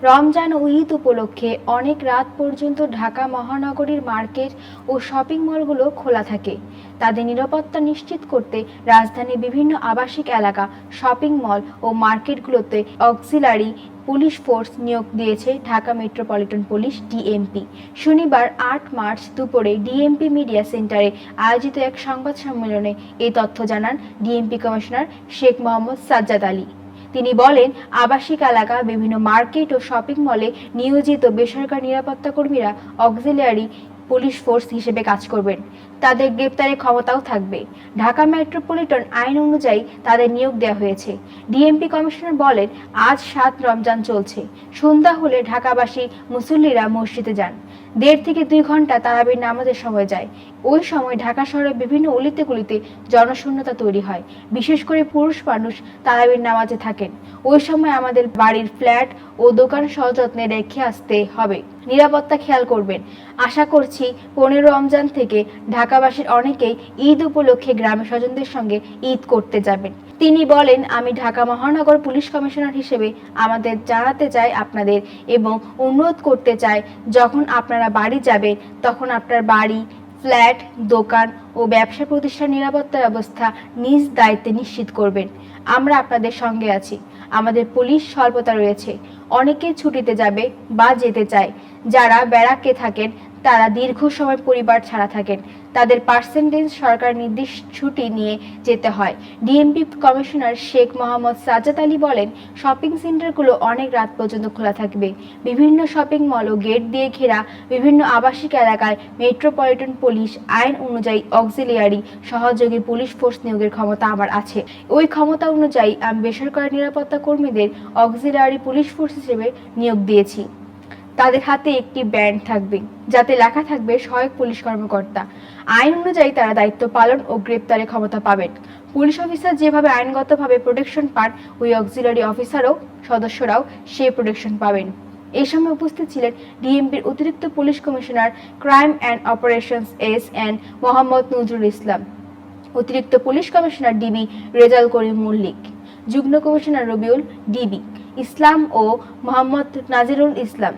রমজান ও ঈদ উপলক্ষে অনেক রাত পর্যন্ত ঢাকা মহানগরীর মার্কেট ও শপিং মলগুলো খোলা থাকে। তাদের নিরাপত্তা নিশ্চিত করতে রাজধানীর বিভিন্ন আবাসিক এলাকা, শপিং মল ও মার্কেটগুলোতে অক্সিলারি পুলিশ ফোর্স নিয়োগ দিয়েছে ঢাকা মেট্রোপলিটন পুলিশ ডিএমপি। শনিবার ৮ মার্চ দুপুরে ডিএমপি মিডিয়া সেন্টারে আয়োজিত এক সংবাদ সম্মেলনে এই তথ্য জানান ডিএমপি কমিশনার শেখ মোহাম্মদ সাজ্জাদ আলী। তিনি বলেন, আবাসিক এলাকা, বিভিন্ন মার্কেট ও শপিং মলে নিয়োজিত বেসরকারি নিরাপত্তা কর্মীরা অক্সিলিয়ারি পুলিশ ফোর্স হিসেবে কাজ করবেন। তাদের গ্রেপ্তারের ক্ষমতাও থাকবে। ঢাকা মেট্রোপলিটন আইন অনুযায়ী তাদের নিয়োগ দেওয়া হয়েছে। ডিএমপি কমিশনার বলেন, আজ ৭ রমজান চলছে। সন্ধ্যা হলে ঢাকাবাসী মুসল্লিরা মসজিদে যান। ১.৫ থেকে ২ ঘন্টা তারাবির নামাজের সময় যায়। ওই সময় ঢাকা শহরের বিভিন্ন অলিতে গলিতে জনশূন্যতা তৈরি হয়। বিশেষ করে পুরুষ মানুষ তারাবির নামাজে থাকেন। ওই সময় আমাদের বাড়ির ফ্ল্যাট ও দোকান সযত্নে রেখে আসতে হবে। নিরাপত্তা খেয়াল করবেন। আশা করছি ১৫ রমজান থেকে ঢাকাবাসীর অনেকেই ঈদ উপলক্ষে গ্রামের স্বজনদের সঙ্গে ঈদ করতে যাবেন। তিনি বলেন, আমি ঢাকা মহানগর পুলিশ কমিশনার হিসেবে আমাদের জানাতে চাই আপনাদের এবং অনুরোধ করতে চাই, যখন আপনারা বাড়ি যাবেন তখন আপনার বাড়ি, ফ্ল্যাট, দোকান ও ব্যবসা প্রতিষ্ঠান নিরাপত্তা ব্যবস্থা নিজ দায়িত্বে নিশ্চিত করবেন। আমরা আপনাদের সঙ্গে আছি। আমাদের পুলিশ স্বল্পতা রয়েছে। অনেকে ছুটিতে যাবে বা যেতে চায়। যারা ব্যারাকে থাকেন তারা দীর্ঘ সময় পরিবার ছাড়া থাকেন। তাদের পার্সেন্টেজ সরকার নির্দিষ্ট ছুটি নিয়ে যেতে হয়। ডিএমপি কমিশনার শেখ মোহাম্মদ সাজ্জাদ আলী বলেন, শপিং সেন্টারগুলো অনেক রাত পর্যন্ত খোলা থাকবে। বিভিন্ন শপিং মল ও গেট দিয়ে ঘেরা বিভিন্ন আবাসিক এলাকায় মেট্রোপলিটন পুলিশ আইন অনুযায়ী অক্সিলিয়ারি সহযোগী পুলিশ ফোর্স নিয়োগের ক্ষমতা আমার আছে। ওই ক্ষমতা অনুযায়ী আমি বেসরকারি নিরাপত্তা কর্মীদের অক্সিলিয়ারি পুলিশ ফোর্স হিসেবে নিয়োগ দিয়েছি। তাদের হাতে একটি ব্যান্ড থাকবে, যাতে লেখা থাকবে সহায়ক পুলিশ কর্মকর্তা। আইন অনুযায়ী তারা দায়িত্ব পালন ও গ্রেপ্তারের ক্ষমতা পাবেন। পুলিশ অফিসার যেভাবে আইনগতভাবে প্রোটেকশন পান, ওই অক্সিলারি অফিসারও সদস্যরাও সেই প্রোটেকশন পাবেন। এই সময় উপস্থিত ছিলেন ডিএমপির অতিরিক্ত police commissioner crime and operations SN. Mohammad Nazrul Islam, অতিরিক্ত police commissioner DB Rezaul Karim Mallik, যুগ্ম কমিশনার রবিউল ডিবি ইসলাম ও মোহাম্মদ নাজিরুল ইসলাম।